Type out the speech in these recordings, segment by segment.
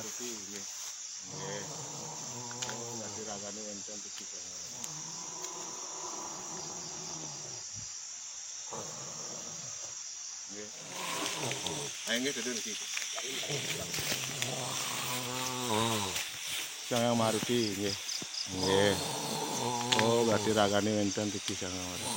maruti nggih. Nggih. Oh, berarti ragane enten iki kan. Nggih. Ayo nggih duduk iki. Sangang maruti nggih. Nggih. Oh, berarti ragane enten iki sangang maruti.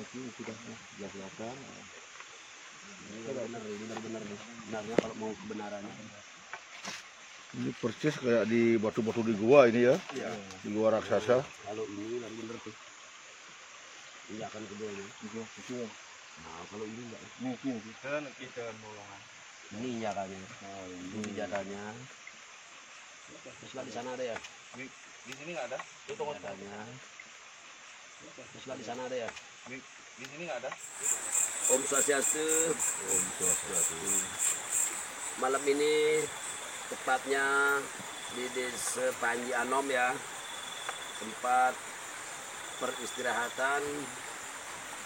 Ini sudah belakang. Ini benar-benar benarnya kalau mau kebenarannya. Ini persis kayak di batu-batu di gua ini ya, Ya. di gua raksasa. Kalau ini benar tuh. Ini akan keduanya. Itu. Nah, kalau ini enggak. Ini kita bolongan. Ini nyakanya. Oh, ini jatahnya. Terus di sana ada ya? Di sini nggak ada. Itu jatahnya. Terus di sana ada ya? Di sini nggak ada. Om Swastiastu. Om Swastiastu. Malam ini tepatnya di Desa Panji Anom ya, tempat peristirahatan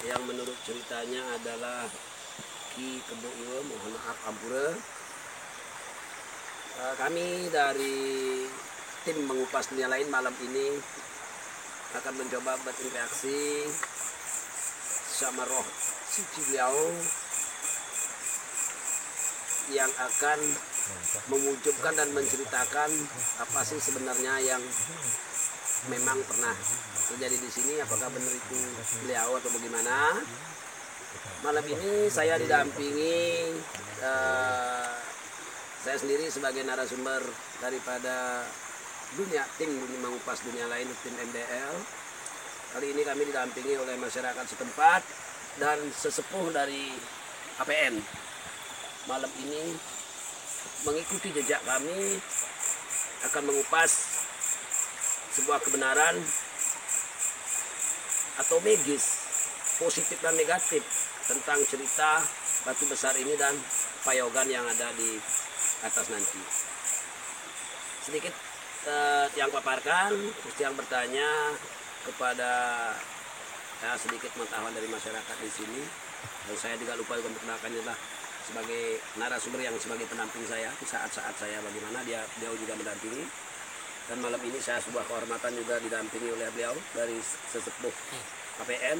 yang menurut ceritanya adalah Ki Kebo Iwe, mohon maaf ampura. Kami dari tim mengupas dunia lain malam ini akan mencoba berinteraksi sama roh suci beliau yang akan mewujudkan dan menceritakan apa sih sebenarnya yang memang pernah terjadi di sini, apakah benar itu beliau atau bagaimana. Malam ini saya didampingi saya sendiri sebagai narasumber daripada tim mengupas dunia lain, tim MDL. Kali ini kami didampingi oleh masyarakat setempat dan sesepuh dari APN. Malam ini mengikuti jejak kami akan mengupas sebuah kebenaran atau magis, positif dan negatif tentang cerita batu besar ini dan payogan yang ada di atas nanti. Sedikit yang paparkan, terus yang bertanya kepada sedikit pengetahuan dari masyarakat di sini. Dan saya juga lupa untuk memperkenalkannya lah sebagai narasumber yang sebagai pendamping saya di saat-saat saya bagaimana dia juga mendampingi. Dan malam ini saya sebuah kehormatan juga didampingi oleh beliau dari sesepuh APN.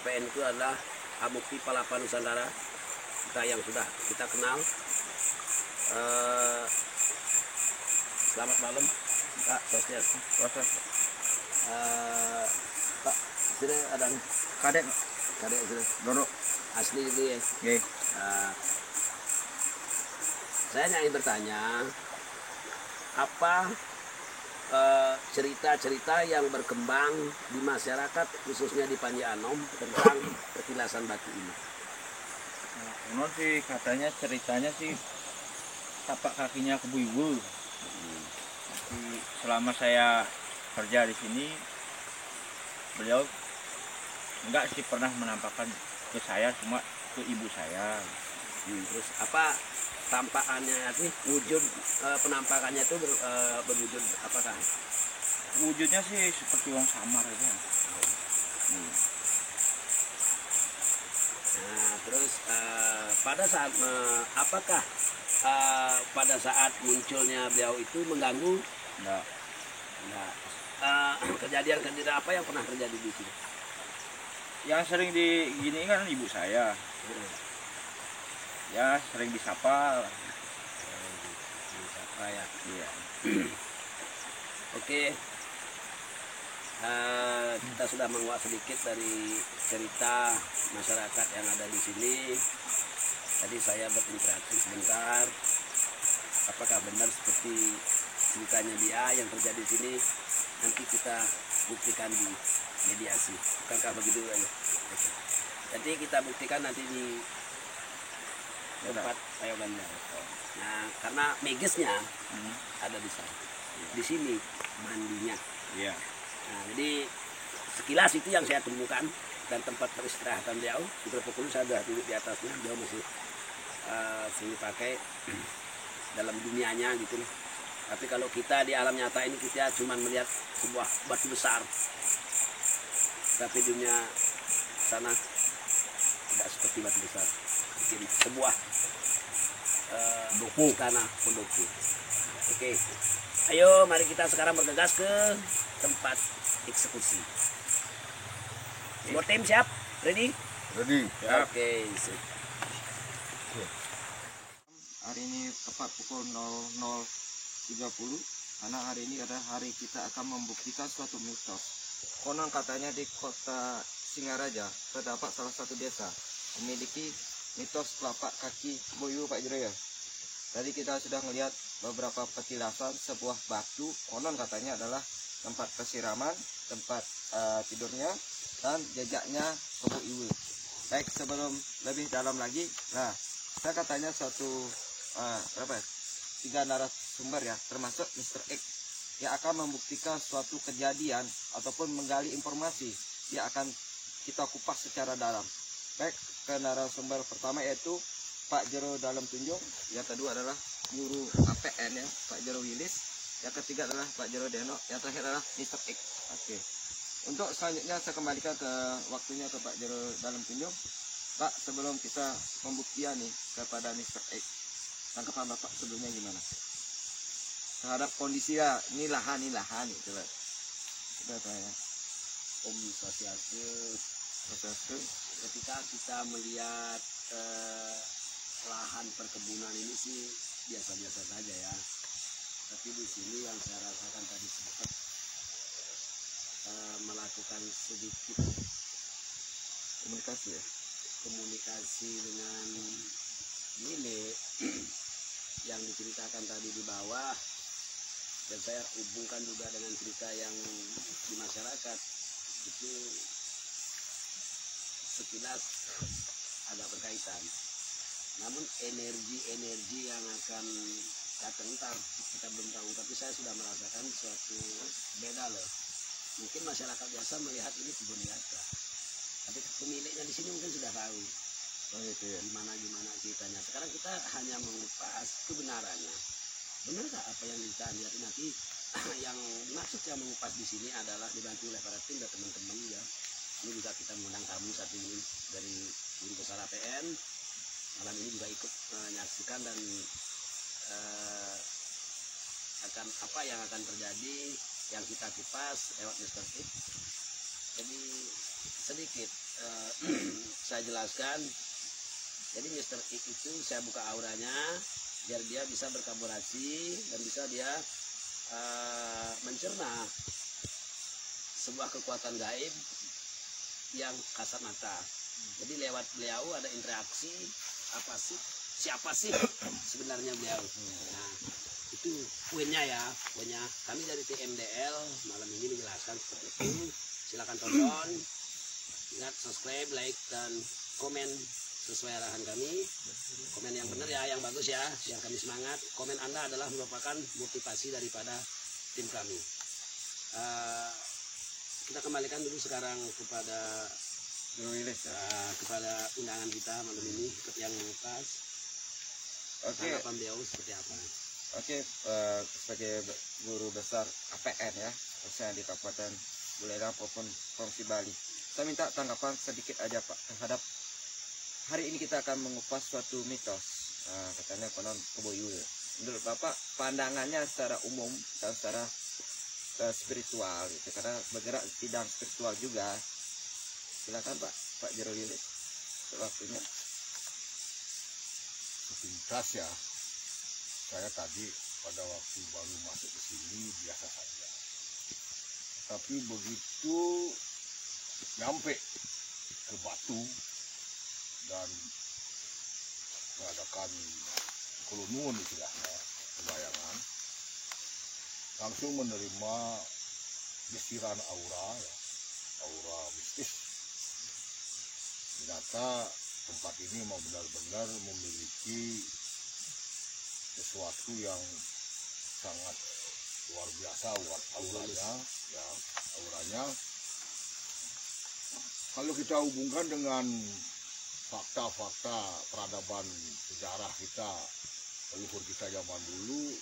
APN itu adalah Amukti Palapa Nusantara, kita yang sudah kita kenal. Selamat malam Pak Swastiastu. Pak, sini ada kadek sini. Dodok. Asli itu ya. Oke. Saya ingin bertanya, apa cerita-cerita yang berkembang di masyarakat khususnya di Panji Anom tentang petilasan batu ini? Konon sih katanya ceritanya sih tapak kakinya Kebo Iwe. Tapi selama saya kerja di sini, beliau enggak sih pernah menampakkan ke saya, cuma ke ibu saya. Terus apa tampakannya sih, wujud penampakannya itu berwujud apakah? Wujudnya sih seperti orang samar aja. Nah, terus pada saat apakah pada saat munculnya beliau itu mengganggu? Enggak. Nah, kejadian apa yang pernah terjadi di sini? Yang sering digini kan ibu saya. Ya sering disapa. Disapa ya. Iya. Oke. Kita sudah menguak sedikit dari cerita masyarakat yang ada di sini. Tadi saya berinteraksi sebentar. Apakah benar seperti ceritanya dia yang terjadi di sini? Nanti kita buktikan di mediasi. Bukankah begitu aja? Oke. Jadi kita buktikan nanti di tempat payogannya. Nah, karena megisnya ada di sana. Di sini mandinya. Iya. Nah, jadi sekilas itu yang saya temukan dan tempat peristirahatan beliau. Hidropokul saya sudah duduk di atasnya, beliau masih sini pakai dalam dunianya gitu. Tapi kalau kita di alam nyata ini kita cuma melihat sebuah batu besar. Tapi dunia sana tidak seperti batu besar. Jadi sebuah tanah pendopo. Oke. Ayo mari kita sekarang bergegas ke tempat eksekusi. Semua tim siap? Ready? Ready. Oke. Sip. Hari ini tepat pukul 00.30 karena hari ini adalah hari kita akan membuktikan suatu mitos. Konon katanya di kota Singaraja terdapat salah satu desa memiliki mitos telapak kaki Boyu Pak Jero ya. Tadi kita sudah melihat beberapa petilasan sebuah batu, konon katanya adalah tempat pesiraman, tempat tidurnya, dan jejaknya Kebo Iwe. Baik, sebelum lebih dalam lagi, nah saya katanya suatu 3 narasumber ya, termasuk Mr. X yang akan membuktikan suatu kejadian ataupun menggali informasi yang akan kita kupas secara dalam. Baik, ke narasumber pertama yaitu Pak Jero Dalam Tunjung, yang kedua adalah guru APN ya, Pak Jero Wilis, yang ketiga adalah Pak Jero Deno, yang terakhir adalah Mr. X. Oke. Untuk selanjutnya saya kembalikan ke waktunya ke Pak Jero Dalam Tunjung. Pak, sebelum kita pembuktian nih kepada Mr. X, tanggapan Bapak sebelumnya gimana? Terhadap kondisi ya, ini lahan gitu lah. Sudah tanya. Om Swastiastu, ketika kita melihat lahan perkebunan ini sih biasa-biasa saja ya. Tapi di sini yang saya rasakan tadi sempat melakukan sedikit komunikasi dengan Mile yang diceritakan tadi di bawah, dan saya hubungkan juga dengan cerita yang di masyarakat itu sekilas agak berkaitan. Namun energi yang akan datang ntar kita belum tahu, tapi saya sudah merasakan suatu beda loh. Mungkin masyarakat biasa melihat ini kebun biasa, tapi pemiliknya di sini mungkin sudah tahu gimana ceritanya. Sekarang kita hanya mengupas kebenarannya. Benar nggak apa yang kita lihat nanti? Yang maksud yang mengupas di sini adalah dibantu oleh para tim dan teman-teman ya. Ini juga kita mengundang tamu satu ini dari Guru Besar APN. Malam ini juga ikut menyaksikan dan akan apa yang akan terjadi yang kita kupas lewat Mr. X. Jadi sedikit saya jelaskan. Jadi Mr. X itu saya buka auranya biar dia bisa berkolaborasi dan bisa dia mencerna sebuah kekuatan gaib yang kasat mata. Jadi lewat beliau ada interaksi apa sih, siapa sih sebenarnya beliau. Nah itu poinnya ya, poinnya kami dari TMDL malam ini menjelaskan seperti itu. Silakan tonton, ingat subscribe, like dan komen sesuai arahan kami. Komen yang benar ya, yang bagus ya, biar kami semangat. Komen Anda adalah merupakan motivasi daripada tim kami. Kita kembalikan dulu sekarang kepada kepada undangan kita malam ini yang mengupas. Tanggapan beliau seperti apa? Sebagai guru besar APN ya, khususnya di Kabupaten Buleleng maupun Provinsi Bali, saya minta tanggapan sedikit aja Pak terhadap hari ini kita akan mengupas suatu mitos. Katanya konon Kebo Iwe. Menurut Bapak pandangannya secara umum dan secara spiritual gitu, karena bergerak di bidang spiritual juga. Silakan Pak Jero Wilis, waktunya. Sepintas ya, saya tadi pada waktu baru masuk ke sini biasa saja. Tapi begitu nyampe ke batu dan mengadakan kolonun istilahnya, pembayangan, langsung menerima desiran aura ya, aura mistis. Ternyata tempat ini memang benar-benar memiliki sesuatu yang sangat luar biasa auranya ya, auranya. Kalau kita hubungkan dengan fakta-fakta peradaban sejarah kita, leluhur kita zaman dulu,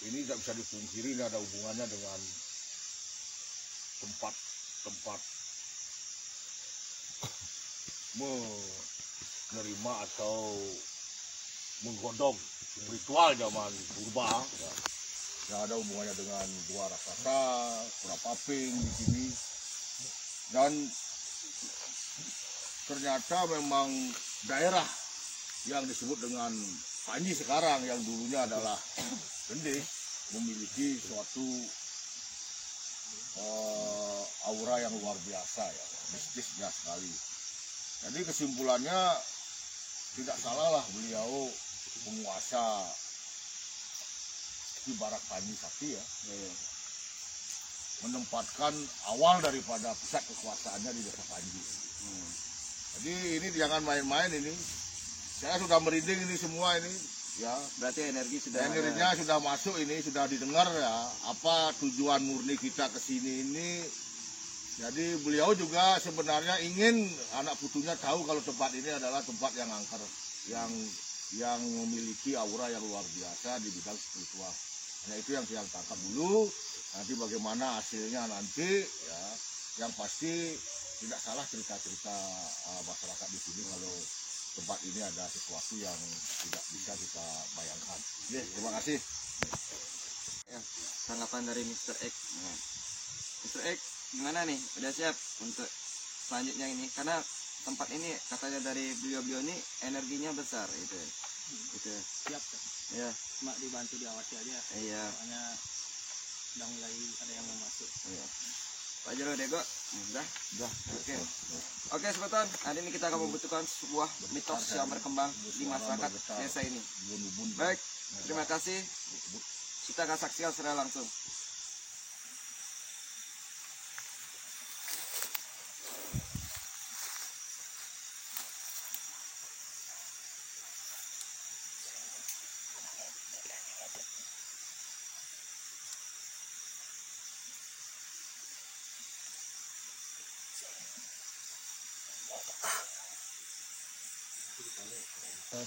ini tidak bisa dipungkiri, ini ada hubungannya dengan tempat menerima atau menggodong ritual zaman purba ya, yang ada hubungannya dengan dua raksasa, Kurapaping di sini. Dan ternyata memang daerah yang disebut dengan Panji sekarang yang dulunya adalah Gende memiliki suatu aura yang luar biasa ya, mistisnya sekali. Jadi kesimpulannya tidak salah lah beliau penguasa ibarat Panji Sakti ya, menempatkan awal daripada pusat kekuasaannya di desa Panji. Jadi ini jangan main-main ini. Saya sudah merinding ini semua ini ya. Berarti Energinya sudah masuk ini, sudah didengar ya apa tujuan murni kita ke sini ini. Jadi beliau juga sebenarnya ingin anak putunya tahu kalau tempat ini adalah tempat yang angker, yang memiliki aura yang luar biasa di bidang spiritual. Nah itu yang saya tangkap dulu. Nanti bagaimana hasilnya nanti ya, yang pasti tidak salah cerita-cerita masyarakat di sini kalau tempat ini ada sesuatu yang tidak bisa kita bayangkan. Oke, terima kasih. Ya, tanggapan dari Mr. X. Mr. X, gimana nih? Udah siap untuk selanjutnya ini? Karena tempat ini katanya dari beliau-beliau ini energinya besar itu. Gitu. Siap, Ya, cuma dibantu diawasi aja. iya. Soalnya udah mulai ada yang mau masuk. Iya. Pak Jero Dego, udah. Oke. Oke, sobat, hari ini kita akan membutuhkan sebuah mitos yang berkembang di masyarakat desa ini. Baik, terima kasih. Kita akan saksikan secara langsung.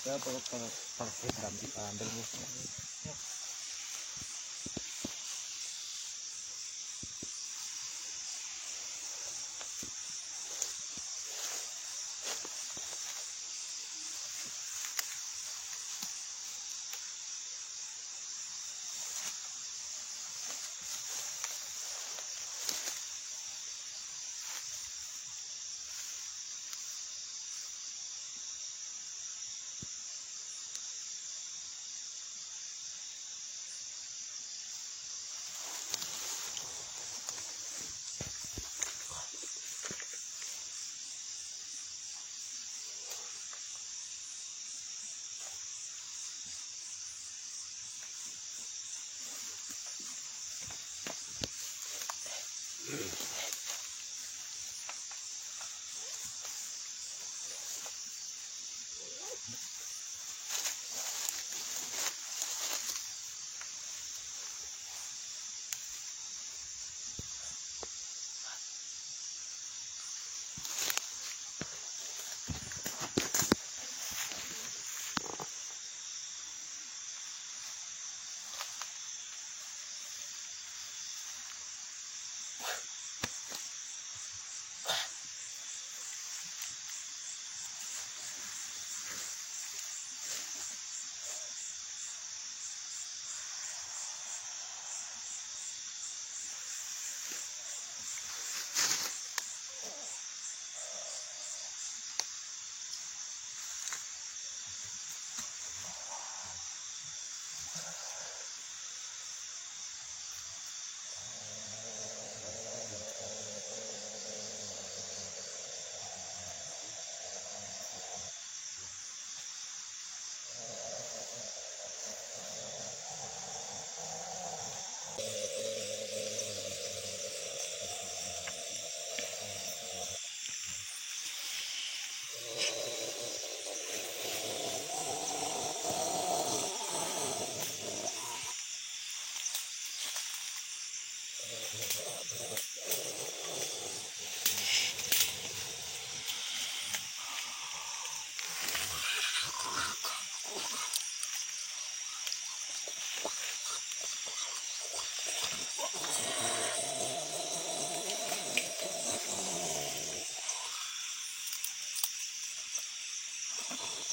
Saya perlu parkir dan diambil.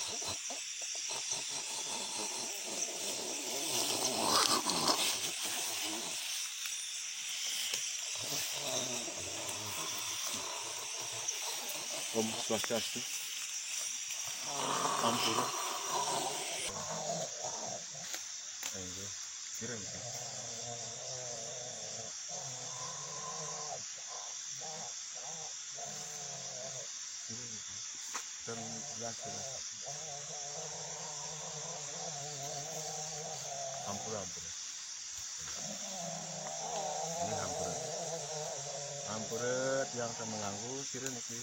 Om Swastiastu. Ampura. Ayo, kirim. Dan gas. Ampura, ampura. Ini ampura. Ampura yang akan mengganggu kirim iki.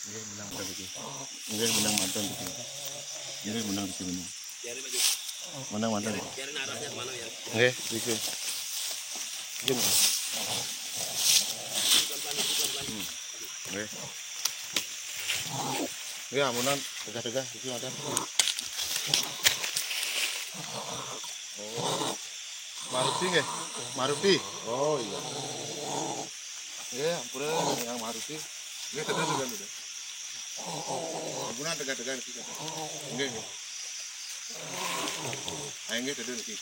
Ini menang tadi. Ini menang mantan di sini. Ini menang di sini. Biarin baju. Menang mantan. Biarin arahnya kemana ya. Oke, dikit. Jom. Pelan-pelan. Oke. Ya, menang tegak-tegak iki mantan. Oh. Maruti nggih? Maruti. Oh iya. Ya, ampura yang Maruti. Nggih, tegak-tegak gitu. Ampura tegak-tegak iki. Nggih, nggih. Ayo nggih tegak iki.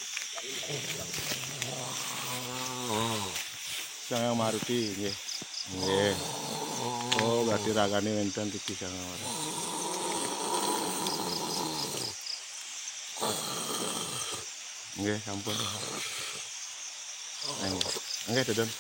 Sang Maruti nggih. Nggih. Oh, berarti ragane wonten iki sang Maruti. Nggih, sampun. Nggih, Deden.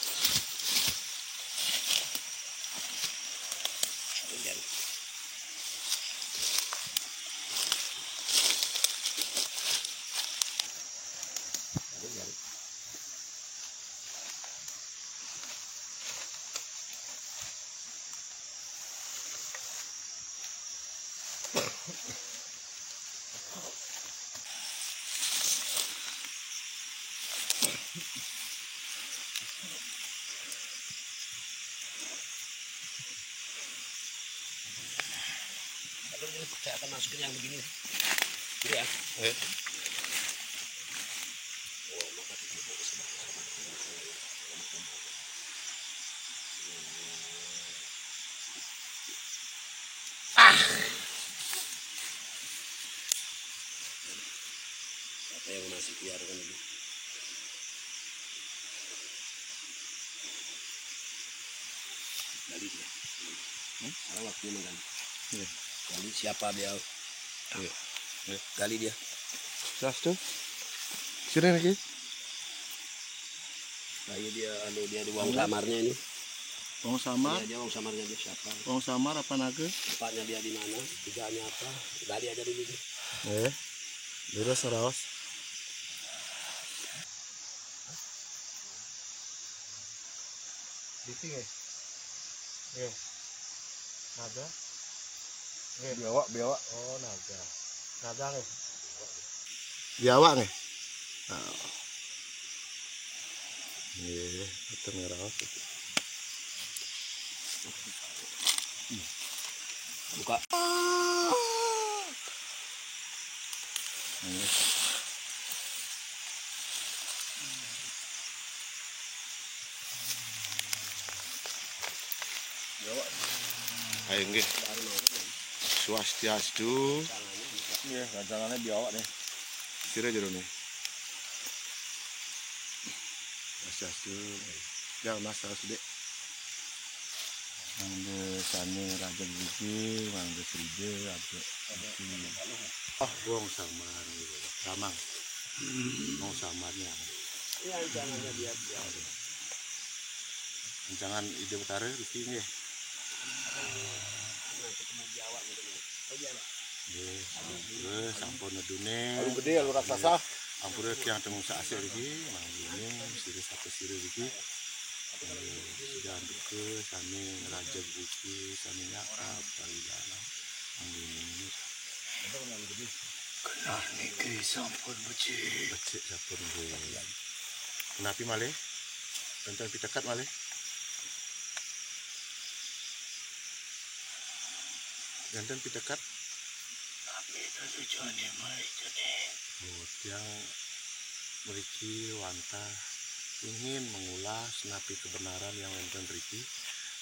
Saya akan masukin yang begini. Ini ya. Apa yang masih biarkan dulu. Gali dia. Sekarang waktunya menggali. Gali siapa dia? Gali dia. Swastiastu. Sini lagi. Nah, ini dia di uang samarnya ini. Wong samar, Dia uang samarnya dia siapa? wong samar apa naga? Tempatnya dia di mana? Tiganya apa? Gali aja dulu. Terus raos. Diti nggih. Nggih. Naga. Nggih, biawak, biawak. Oh, naga. Naga nggih. Biawak nggih. Nggih, itu ngeraos. Buka. Ayo nggih. Swastiastu. Iya, rancangannya biawak nih. Sira jero nih. Swastiastu. Ya Mas Dek. Mangga sane raja gigi, mangga sride aja. Ah, wong samar gitu. Ramang. Wong samarnya. Ini ancangannya dia. Rencangan ide utara iki nggih. Nah, ketemu biawak gitu. Oh iya, Pak. Nggih, sampun nedune. Alu gede, alu raksasa. Ampura yang temu saasir iki, manggene sire satu sire iki. Sudah ke sami raja buki, sami nyakap kali dalam. Manggene. Kena niki sampun becik. Becik sampun nggih. Kenapa malih? Tentang pitekat malih. Ganten pitekat. Tapi itu tujuannya malih jadi. Yang memiliki wanta ingin mengulas napi kebenaran yang enten riki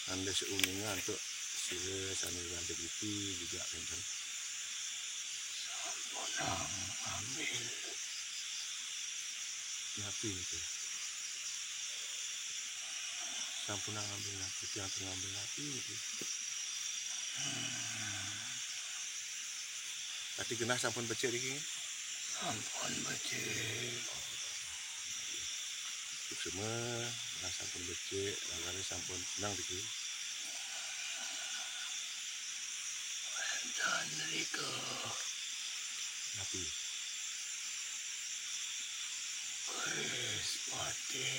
anda seuningan untuk sila sambil ada riki juga enten sampunang ambil napi itu sampunang ambil napi yang mengambil napi itu tadi genah sampun becek riki sampun becek semua lah sampun becek langare sampun senang diki dan riko napi wis mati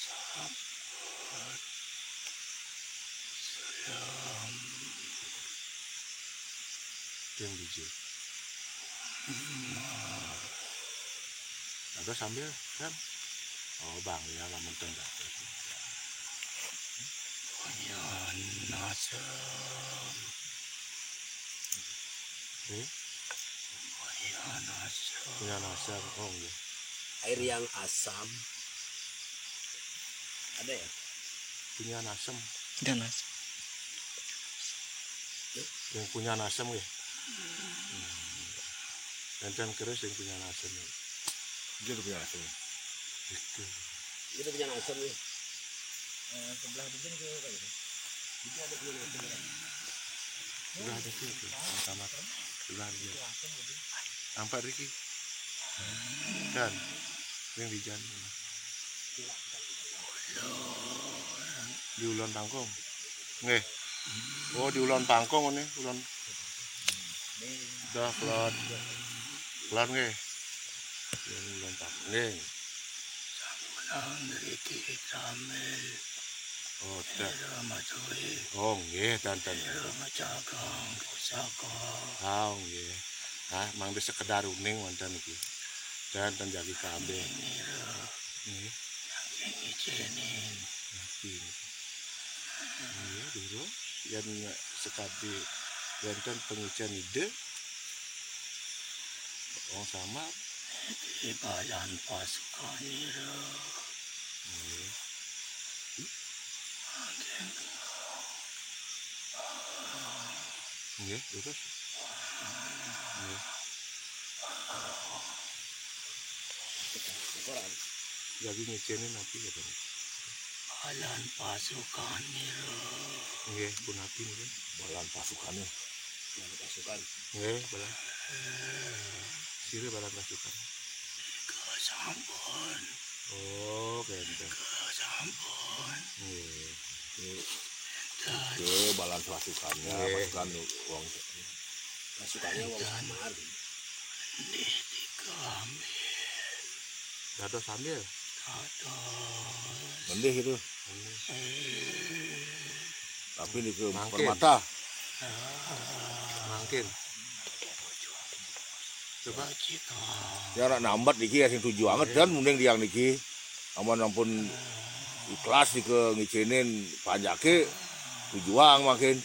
sahabat salam yang bijak ada sambil kan oh bang ya lamun tenggak punya nasam punya nasam oh iya Air yang asam. Ada ya? punya nasam Dan mas. yang punya nasam ya dan keris yang punya nasam ya dia tuh punya nasam itu Itu punya asam nih. Sebelah bikin ke kayak Itu ada punya asam. sudah ada tuh sama sudah dia nampak Riki kan yang di jalan di Ulon Pangkong nggih oh di Ulon Pangkong ini Ulon udah keluar nggih yang Ulon Pangkong nggih sampeyan Riki Kamil oh tak oh nggih tanten macagang pusaka ah nggih ah mang wis sekedar uning wonten iki dan jadi kabeh nggih ngijinin iya dulu yang sekali wonten pengujian ide orang sama di bayan pasukan ira nggih terus nggih jadi ngecenin napi ya Bang balan pasukan nira nggih pun napi nggih balan pasukannya balan pasukan nggih balan sire balan pasukan kesampun oh benten kesampun nggih ke balan pasukannya pasukan uang pasukannya uang samar di dikambil ada sambil ada mendih itu tapi di ke permata mungkin coba ya nak nambat niki ya sing tuju anget dan mending diang niki ampun ikhlas di ke ngicinin panjake tujuan makin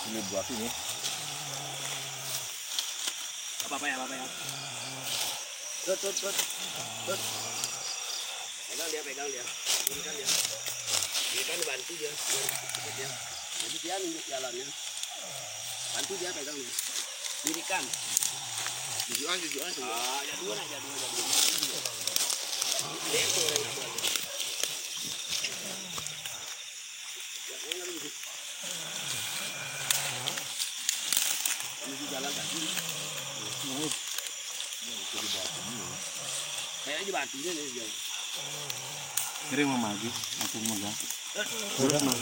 Ini buat ini. Apa ya? Terus. Pegang dia. Dirikan dia. Dirikan bantu dia. Cepat dia. Jadi dia nunjuk jalannya. Bantu dia pegang dia. Dirikan. Jujuan. Ya dua. Dia tuh yang apa aja. Ya, menuju jalan tadi. Kayaknya batunya nih jauh. Kering mau maju, langsung megang. Udah mau.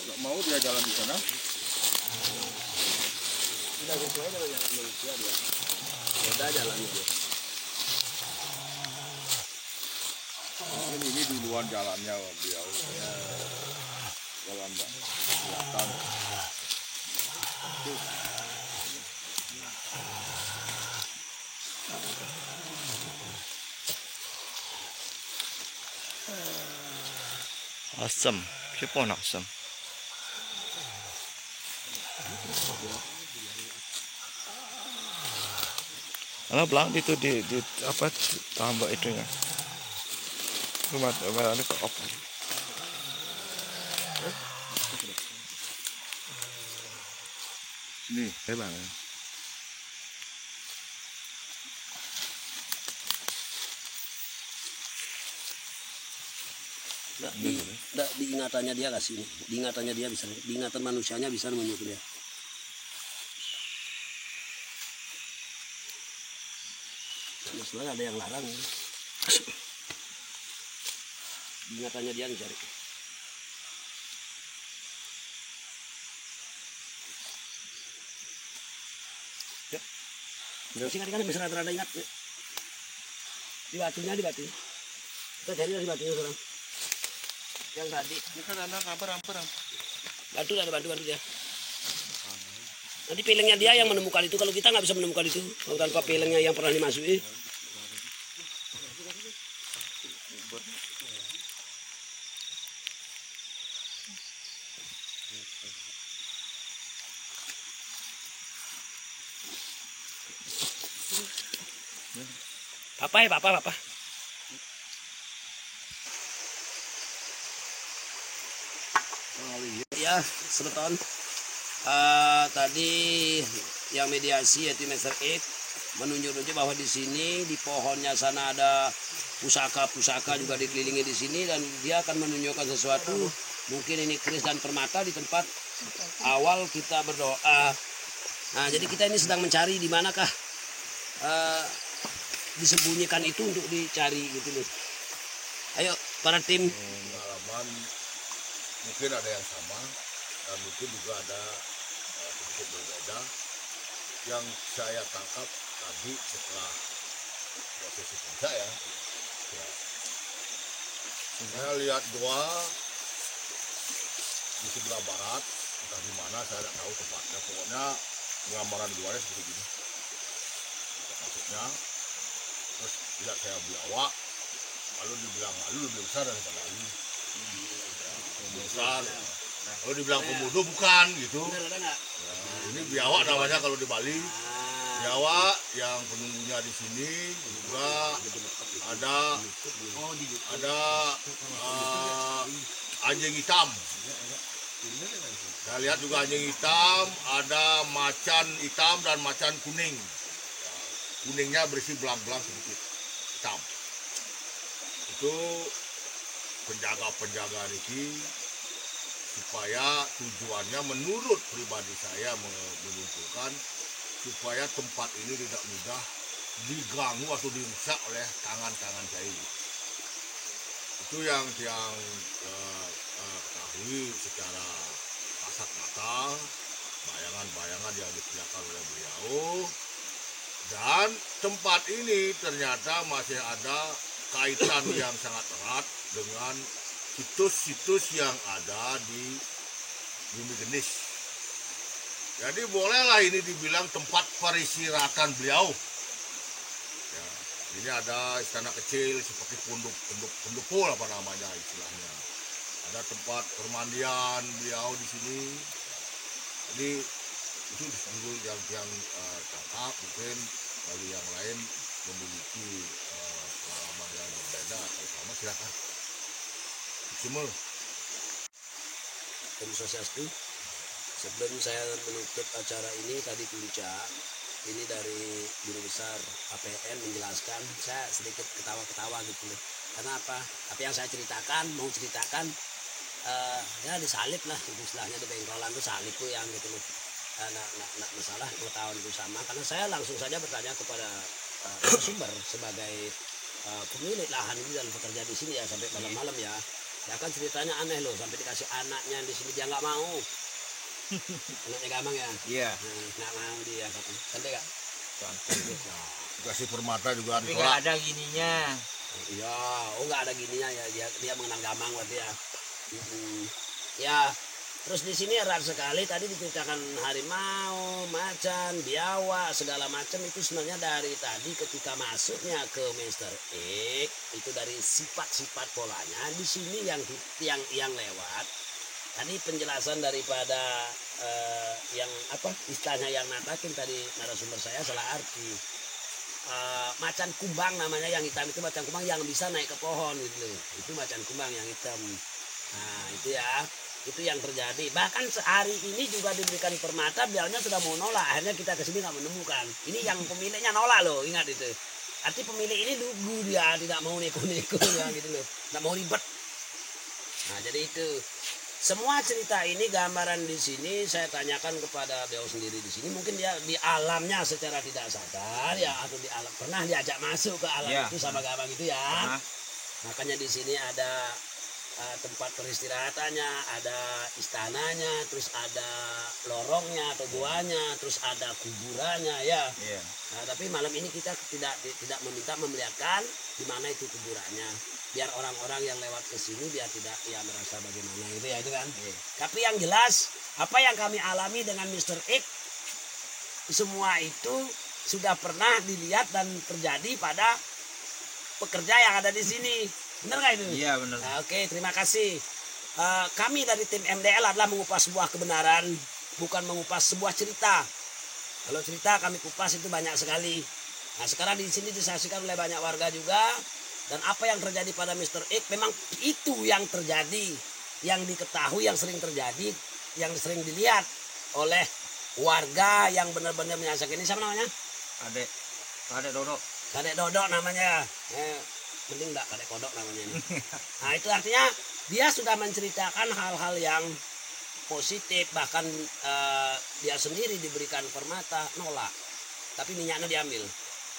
Nggak mau dia jalan di sana. Tidak sesuai dengan jalan manusia dia. Udah jalannya dia. Mungkin ini duluan jalannya beliau. Jalan nggak kelihatan. Asam, siapa nak asam? Karena belang itu di apa tambah itunya. Rumah ada ke op. Ini. Bang. Di ingatannya dia kasih nih. Di ingatannya dia bisa. Di ingatan manusianya bisa menunjuk dia. Sebenarnya ada yang larang. Di ingatannya dia dicari. Ya. Masih kan bisa rada-rada ingat. Ya. Di batunya. Kita cari di batunya sekarang. Yang tadi. Ini kan ada kabar hampir. Bantu dia. Nanti pelengnya dia yang menemukan itu. Kalau kita nggak bisa menemukan itu, kalau tanpa pelengnya yang pernah dimasuki. Papa. Ya, sebeton. Tadi yang mediasi yaitu Mr. X menunjuk-nunjuk bahwa di sini di pohonnya sana ada pusaka juga dikelilingi di sini, dan dia akan menunjukkan sesuatu. Mungkin ini keris dan permata di tempat awal kita berdoa. Nah, jadi kita ini sedang mencari di manakah disembunyikan itu untuk dicari gitu loh. Ayo para tim. Pengalaman mungkin ada yang sama dan mungkin juga ada sedikit berbeda. Yang saya tangkap tadi setelah prosesi puasa ya. Saya lihat doa di sebelah barat, entah di mana saya tidak tahu tepatnya. Pokoknya gambaran doanya seperti ini. Maksudnya, terus lihat saya biawak, kalau dibilang lalu lebih besar daripada lalu. Besar. Kalau dibilang komodo bukan gitu. Nah, ini biawak namanya kalau di Bali. Biawak yang penunggunya di sini juga ada anjing hitam. Saya lihat juga anjing hitam, ada macan hitam dan macan kuning. Kuningnya berisi belang-belang sedikit hitam. Itu penjaga-penjaga ini supaya tujuannya menurut pribadi saya menyimpulkan supaya tempat ini tidak mudah diganggu atau dirusak oleh tangan-tangan jahil. Itu yang ketahui secara kasat mata, bayangan-bayangan yang diperlihatkan oleh beliau. Dan tempat ini ternyata masih ada kaitan yang sangat erat dengan situs-situs yang ada di Bumi Genis. Jadi bolehlah ini dibilang tempat peristirahatan beliau. Ya, ini ada istana kecil seperti pendopo apa namanya istilahnya. Ada tempat permandian beliau di sini. Jadi itu dulu yang cakap, mungkin bagi yang lain memiliki pengalaman yang berbeda atau sama, silakan. Cuma Om Swastiastu. Sebelum saya menutup acara ini tadi puncak, ini dari Guru Besar APN menjelaskan, saya sedikit ketawa-ketawa gitu loh. Karena apa? Apa yang saya mau ceritakan, ya disalib lah, istilahnya di bengkolan tuh salib tuh yang gitu loh. Nah, masalah pengetahuan itu sama, karena saya langsung saja bertanya kepada sumber sebagai pemilik lahan ini dan bekerja di sini ya sampai malam-malam ya. Ya kan ceritanya aneh loh, sampai dikasih anaknya di sini dia nggak mau. Anaknya Gamang ya? Iya. Nggak mau dia katanya. Santai Kak? kasih permata juga Tapi ditolak. nggak ada gininya. Iya, nggak ada gininya ya, dia mengenang Gamang berarti ya. Ya, terus di sini erat sekali tadi diceritakan harimau, macan, biawak, segala macam itu sebenarnya dari tadi ketika masuknya ke Mr. X itu dari sifat-sifat polanya di sini yang lewat. Tadi penjelasan daripada yang apa istilahnya yang natakin tadi narasumber saya salah arti. Macan kumbang namanya yang hitam itu macan kumbang yang bisa naik ke pohon gitu. Itu macan kumbang yang hitam. Nah itu ya, itu yang terjadi. Bahkan sehari ini juga diberikan permata, beliaunya sudah mau nolak. Akhirnya kita kesini nggak menemukan. Ini yang pemiliknya nolak loh, ingat itu. Arti pemilik ini lugu dia, tidak mau neko-neko ya gitu loh, tidak mau ribet. Nah jadi itu. Semua cerita ini gambaran di sini saya tanyakan kepada beliau sendiri di sini. Mungkin dia di alamnya secara tidak sadar ya, atau di alam pernah diajak masuk ke alam itu sama Gamang itu ya. Makanya di sini ada tempat peristirahatannya, ada istananya, terus ada lorongnya atau guanya, terus ada kuburannya ya. Nah, tapi malam ini kita tidak meminta memelihatkan di mana itu kuburannya, biar orang-orang yang lewat ke sini biar tidak ya merasa bagaimana itu ya itu kan. Tapi yang jelas apa yang kami alami dengan Mr. X semua itu sudah pernah dilihat dan terjadi pada pekerja yang ada di sini. Benar nggak itu? Iya benar. Nah, oke, terima kasih. Kami dari tim MDL adalah mengupas sebuah kebenaran, bukan mengupas sebuah cerita. Kalau cerita kami kupas itu banyak sekali. Nah sekarang di sini disaksikan oleh banyak warga juga. Dan apa yang terjadi pada Mr. X memang itu yang terjadi, yang diketahui, yang sering terjadi, yang sering dilihat oleh warga yang benar-benar menyaksikan. Ini siapa namanya? Kadek Dodo. Kadek Dodok namanya. Mending enggak Kadek Kodok namanya ini. Nah itu artinya dia sudah menceritakan hal-hal yang positif, bahkan dia sendiri diberikan permata nolak, tapi minyaknya diambil,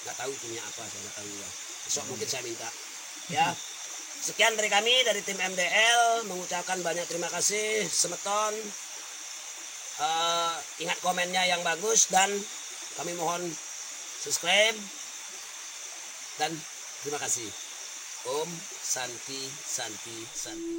nggak tahu itu minyak apa, saya nggak tahu ya. Besok mungkin saya minta ya. Sekian dari kami dari tim MDL mengucapkan banyak terima kasih semeton. Ingat komennya yang bagus dan kami mohon subscribe dan terima kasih. Om Santi Santi Santi.